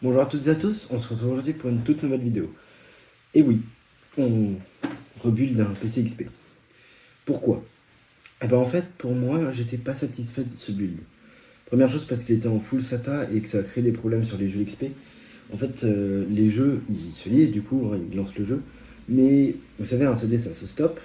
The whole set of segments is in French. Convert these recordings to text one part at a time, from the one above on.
Bonjour à toutes et à tous, on se retrouve aujourd'hui pour une toute nouvelle vidéo. Et oui, on rebuild un PC XP. Pourquoi? Eh ben en fait, pour moi, j'étais pas satisfait de ce build. Première chose parce qu'il était en full SATA et que ça a créé des problèmes sur les jeux XP. En fait, les jeux, ils se lisent du coup, hein, ils lancent le jeu. Mais vous savez, un CD, ça se stoppe.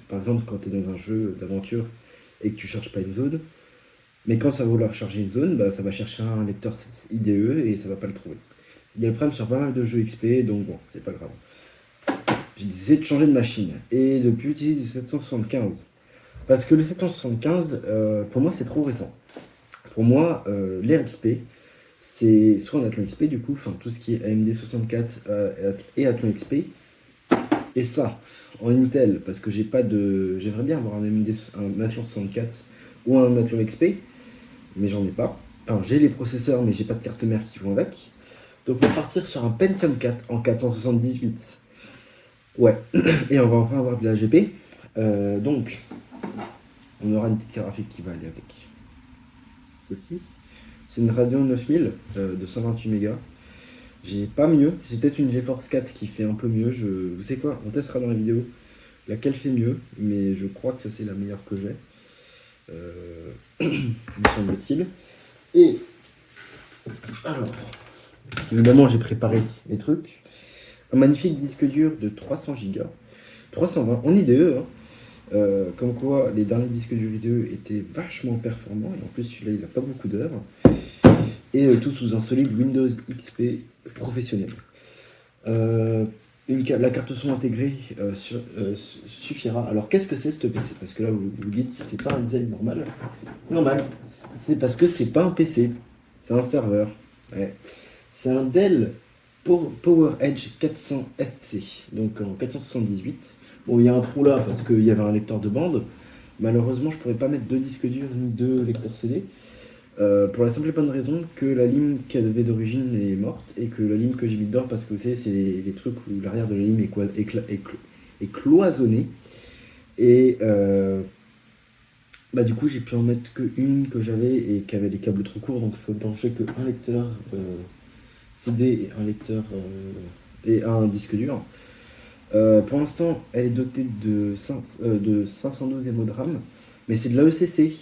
Par exemple, quand tu es dans un jeu d'aventure et que tu cherches pas une zone. Mais quand ça va vouloir charger une zone, bah, ça va chercher un lecteur IDE et ça va pas le trouver. Il y a le problème sur pas mal de jeux XP, donc bon, c'est pas grave. J'ai décidé de changer de machine et de plus utiliser du 775. Parce que le 775, pour moi, c'est trop récent. Pour moi, l'ère XP, c'est soit un Athlon XP, du coup, enfin tout ce qui est AMD 64 et Athlon XP, et ça, en Intel, parce que j'ai pas de. J'aimerais bien avoir un Athlon 64 ou un Athlon XP, mais j'en ai pas. Enfin, j'ai les processeurs, mais j'ai pas de carte mère qui vont avec. Donc on va partir sur un Pentium 4 en 478. Ouais, et on va enfin avoir de la GP. Donc, on aura une petite carte graphique qui va aller avec ceci. C'est une Radeon 9000 de 128 mégas. J'ai pas mieux, c'est peut-être une GeForce 4 qui fait un peu mieux. Vous savez quoi, on testera dans la vidéo laquelle fait mieux, mais je crois que ça c'est la meilleure que j'ai, me semble-t-il. Et alors, évidemment j'ai préparé les trucs. Un magnifique disque dur de 300 Go, 320 en IDE, hein. Comme quoi les derniers disques durs vidéo étaient vachement performants et en plus celui-là il a pas beaucoup d'heures et tout sous un solide Windows XP professionnel. La carte son intégrée suffira. Alors qu'est-ce que c'est ce PC? Parce que là vous vous dites c'est pas un design normal. Normal. C'est parce que c'est pas un PC, c'est un serveur. Ouais. C'est un Dell PowerEdge 400 SC, donc en 478. Bon, il y a un trou là parce qu'il y avait un lecteur de bande. Malheureusement, je pourrais pas mettre deux disques durs ni deux lecteurs CD. Pour la simple et bonne raison que la lime qu'elle avait d'origine est morte et que la lime que j'ai mis dedans, parce que vous savez, c'est les trucs où l'arrière de la lime est cloisonné. Et bah, du coup, j'ai pu en mettre qu'une que j'avais et qui avait des câbles trop courts, donc je peux brancher qu'un lecteur CD et un lecteur et un disque dur. Pour l'instant, elle est dotée de 512 MO de RAM, mais c'est de la ECC.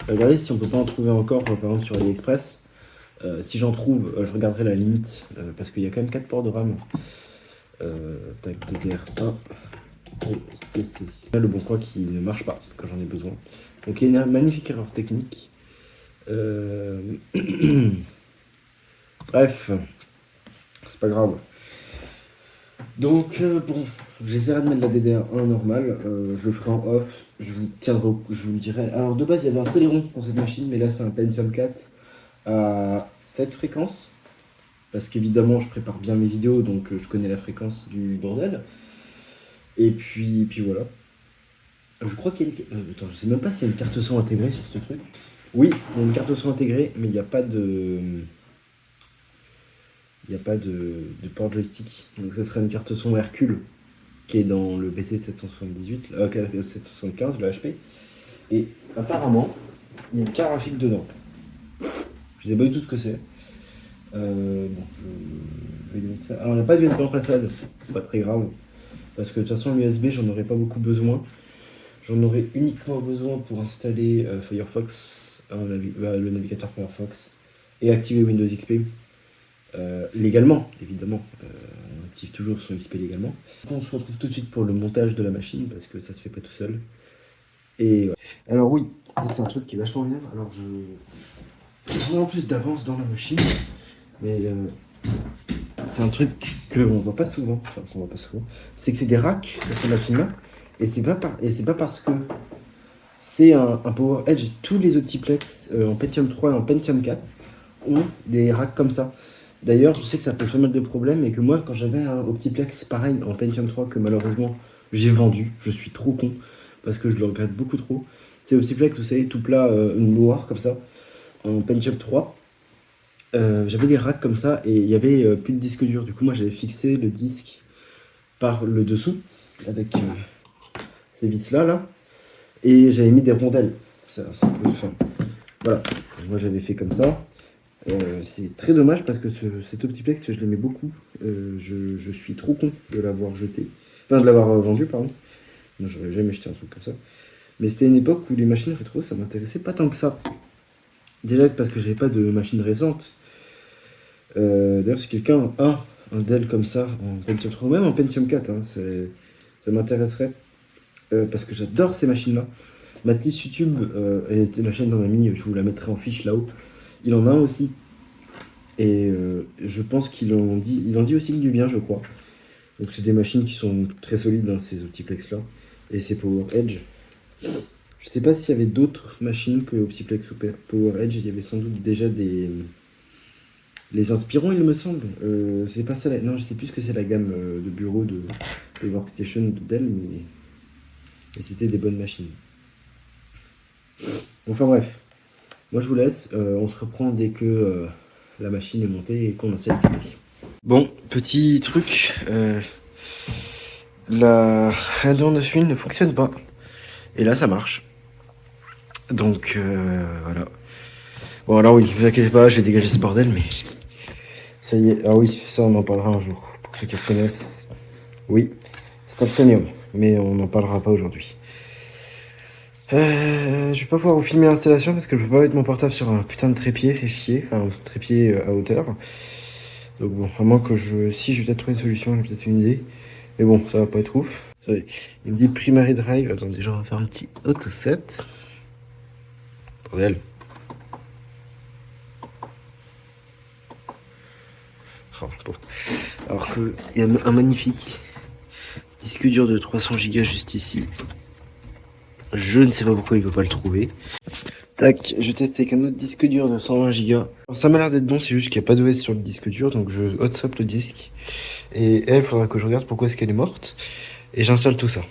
Regardez si on peut pas en trouver encore, par exemple sur AliExpress. Si j'en trouve, je regarderai la limite, parce qu'il y a quand même 4 ports de RAM. Tac, DDR1 et CC. Là, le bon coin qui ne marche pas quand j'en ai besoin. Donc il y a une magnifique erreur technique. Bref, c'est pas grave. Donc bon, j'essaierai de mettre la DDR1 normale, je le ferai en off, je vous le dirai. Alors de base il y avait un Celeron pour cette machine, mais là c'est un Pentium 4 à 7 fréquences, parce qu'évidemment je prépare bien mes vidéos, donc je connais la fréquence du bordel. Et puis voilà. Je crois qu'il y a attends, je sais même pas s'il y a une carte son intégrée sur ce truc. Oui, il y a une carte son intégrée, mais il n'y a pas de... Il n'y a pas de port joystick. Donc ça serait une carte son Hercule qui est dans le PC 778, 775, le HP. Et apparemment, il y a une carte graphique dedans. Je sais pas du tout ce que c'est. Bon, je vais mettre ça. Alors, il n'y a pas d'USB remplaçable, c'est pas très grave. Parce que de toute façon, l'USB, j'en aurais pas beaucoup besoin. J'en aurais uniquement besoin pour installer Firefox, le navigateur Firefox, et activer Windows XP. Légalement, évidemment. On active toujours son XP légalement. On se retrouve tout de suite pour le montage de la machine, parce que ça se fait pas tout seul. Et alors oui, c'est un truc qui est vachement bien. Alors je en plus d'avance dans la machine, mais c'est un truc qu'on voit pas souvent, enfin qu'on voit pas souvent, c'est que c'est des racks sur cette machine-là, et c'est pas parce que c'est un Power Edge. Tous les Optiplex en Pentium 3 et en Pentium 4 ont des racks comme ça. D'ailleurs, je sais que ça pose pas mal de problèmes et que moi, quand j'avais un Optiplex pareil en Pentium 3 que malheureusement j'ai vendu, je suis trop con parce que je le regrette beaucoup trop. C'est Optiplex, vous savez, tout plat, noir comme ça, en Pentium 3. J'avais des racks comme ça et il y avait plus de disque dur. Du coup, moi j'avais fixé le disque par le dessous avec ces vis là et j'avais mis des rondelles. Enfin, voilà, moi j'avais fait comme ça. C'est très dommage parce que cet Optiplex, je l'aimais beaucoup. Je suis trop con de l'avoir jeté. Enfin, de l'avoir vendu, pardon. Non, j'aurais jamais acheté un truc comme ça. Mais c'était une époque où les machines rétro, ça m'intéressait pas tant que ça. Déjà parce que j'avais pas de machine récente. D'ailleurs, si quelqu'un a un Dell comme ça, en Pentium 3, même en Pentium 4, hein, ça m'intéresserait. Parce que j'adore ces machines-là. Mathis YouTube, et la chaîne d'un ami, je vous la mettrai en fiche là-haut. Il en a un aussi. Et je pense il en dit aussi que du bien, je crois. Donc c'est des machines qui sont très solides dans ces Optiplex-là. Et c'est Power Edge. Je sais pas s'il y avait d'autres machines que Optiplex ou Power Edge. Il y avait sans doute déjà les Inspirons, il me semble. C'est pas ça non, je sais plus ce que c'est la gamme de bureau de workstation de Dell, mais c'était des bonnes machines. Enfin bref, moi je vous laisse. On se reprend dès que la machine est montée et qu'on a celle XP. Bon, petit truc. La Radeon 9000 ne fonctionne pas. Et là, ça marche. Donc, voilà. Bon, alors oui, vous inquiétez pas, je vais dégager ce bordel, mais... Ça y est. Ah oui, ça, on en parlera un jour. Pour ceux qui reconnaissent. Oui, c'est Titanium, mais on n'en parlera pas aujourd'hui. Je vais pas pouvoir vous filmer l'installation parce que je peux pas mettre mon portable sur un putain de trépied, fait chier. Enfin, un trépied à hauteur. Donc bon, à moins que si je vais peut-être trouver une solution, j'ai peut-être une idée. Mais bon, ça va pas être ouf. Il me dit Primary Drive. Attendez, déjà on va faire un petit auto set. Bordel. Oh, bon. Alors qu'il y a un magnifique disque dur de 300 Go juste ici. Je ne sais pas pourquoi il veut pas le trouver. Tac, je teste avec un autre disque dur de 120 Go. Alors ça m'a l'air d'être bon, c'est juste qu'il n'y a pas d'OS sur le disque dur, donc je hot-swap le disque. Et elle, il faudra que je regarde pourquoi est-ce qu'elle est morte. Et j'installe tout ça.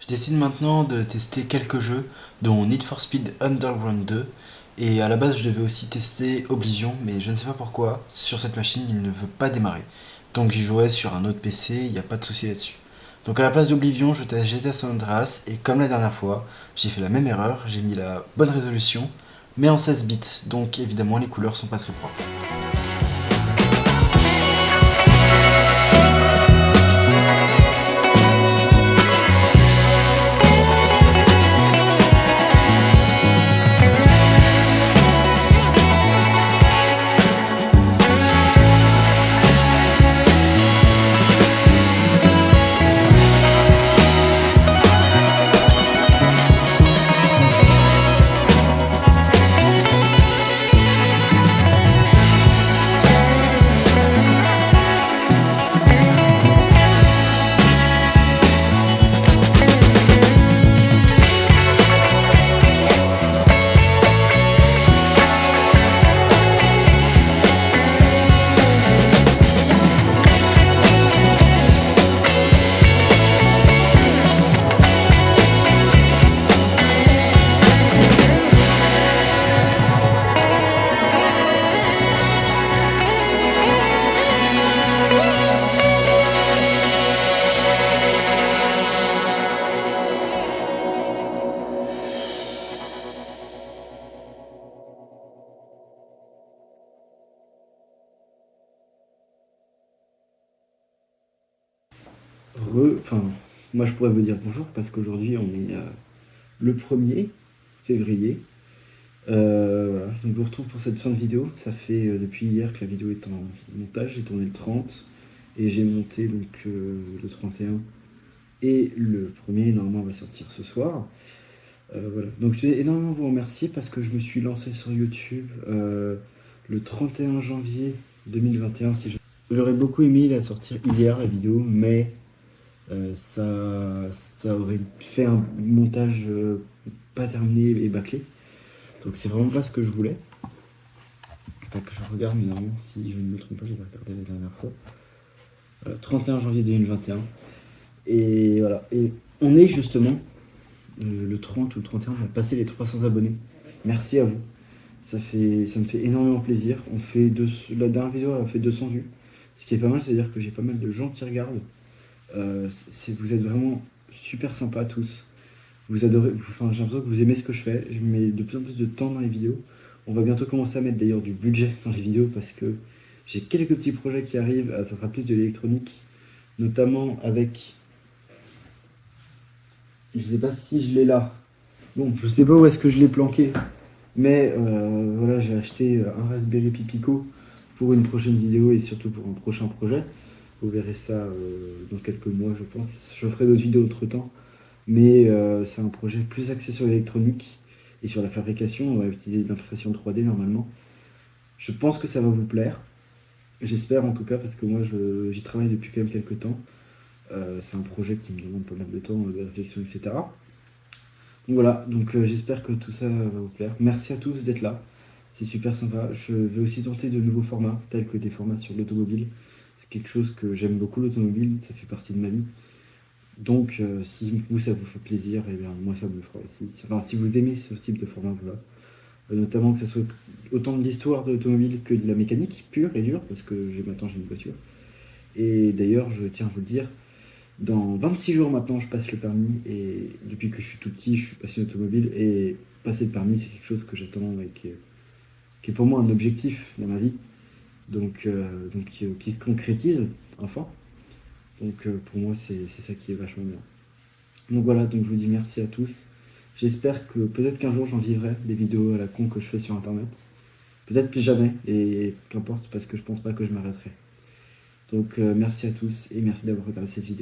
Je décide maintenant de tester quelques jeux, dont Need for Speed Underground 2. Et à la base, je devais aussi tester Oblivion, mais je ne sais pas pourquoi, sur cette machine, il ne veut pas démarrer. Donc j'y jouerai sur un autre PC, il n'y a pas de souci là-dessus. Donc à la place d'Oblivion, je teste GTA San Andreas, et comme la dernière fois, j'ai fait la même erreur, j'ai mis la bonne résolution, mais en 16 bits, donc évidemment les couleurs sont pas très propres. Enfin, moi je pourrais vous dire bonjour parce qu'aujourd'hui on est le 1er février. Voilà. Donc je vous retrouve pour cette fin de vidéo. Ça fait depuis hier que la vidéo est en montage. J'ai tourné le 30 et j'ai monté donc le 31 et le 1er. Normalement on va sortir ce soir. Voilà. Donc je tenais énormément vous remercier parce que je me suis lancé sur YouTube le 31 janvier 2021. J'aurais beaucoup aimé la sortir hier la vidéo, mais ça aurait fait un montage pas terminé et bâclé. Donc c'est vraiment pas ce que je voulais. Attends que je regarde, mais normalement si je ne me trompe pas, j'ai regardé la dernière fois. 31 janvier 2021. Et voilà. Et on est justement le 30 ou le 31, on a passé les 300 abonnés. Merci à vous. Ça me fait énormément plaisir. La dernière vidéo a fait 200 vues. Ce qui est pas mal, c'est-à-dire que j'ai pas mal de gens qui regardent. Vous êtes vraiment super sympas tous. Vous adorez, enfin, j'ai l'impression que vous aimez ce que je fais. Je mets de plus en plus de temps dans les vidéos. On va bientôt commencer à mettre d'ailleurs du budget dans les vidéos parce que j'ai quelques petits projets qui arrivent. Ça sera plus de l'électronique, notamment avec. Je sais pas si je l'ai là. Bon, je sais pas où est-ce que je l'ai planqué, mais voilà, j'ai acheté un Raspberry Pi Pico pour une prochaine vidéo et surtout pour un prochain projet. Vous verrez ça dans quelques mois, je pense. Je ferai d'autres vidéos entre temps. Mais c'est un projet plus axé sur l'électronique et sur la fabrication. On va utiliser de l'impression 3D normalement. Je pense que ça va vous plaire. J'espère en tout cas parce que moi j'y travaille depuis quand même quelques temps. C'est un projet qui me demande pas mal de temps, de réflexion, etc. Donc voilà, j'espère que tout ça va vous plaire. Merci à tous d'être là. C'est super sympa. Je vais aussi tenter de nouveaux formats, tels que des formats sur l'automobile. C'est quelque chose que j'aime beaucoup, l'automobile, ça fait partie de ma vie. Donc, si vous, ça vous fait plaisir, et bien moi, ça me le fera aussi. Enfin, si vous aimez ce type de format, voilà. Notamment que ça soit autant de l'histoire de l'automobile que de la mécanique pure et dure, parce que maintenant j'ai une voiture. Et d'ailleurs, je tiens à vous le dire, dans 26 jours maintenant, je passe le permis, et depuis que je suis tout petit, je suis passionné d'automobile, et passer le permis, c'est quelque chose que j'attends et qui est pour moi un objectif dans ma vie, qui se concrétise, enfin. Donc pour moi, c'est ça qui est vachement bien. Donc voilà, donc je vous dis merci à tous. J'espère que peut-être qu'un jour j'en vivrai des vidéos à la con que je fais sur internet. Peut-être plus jamais, et qu'importe, parce que je pense pas que je m'arrêterai. Donc merci à tous et merci d'avoir regardé cette vidéo.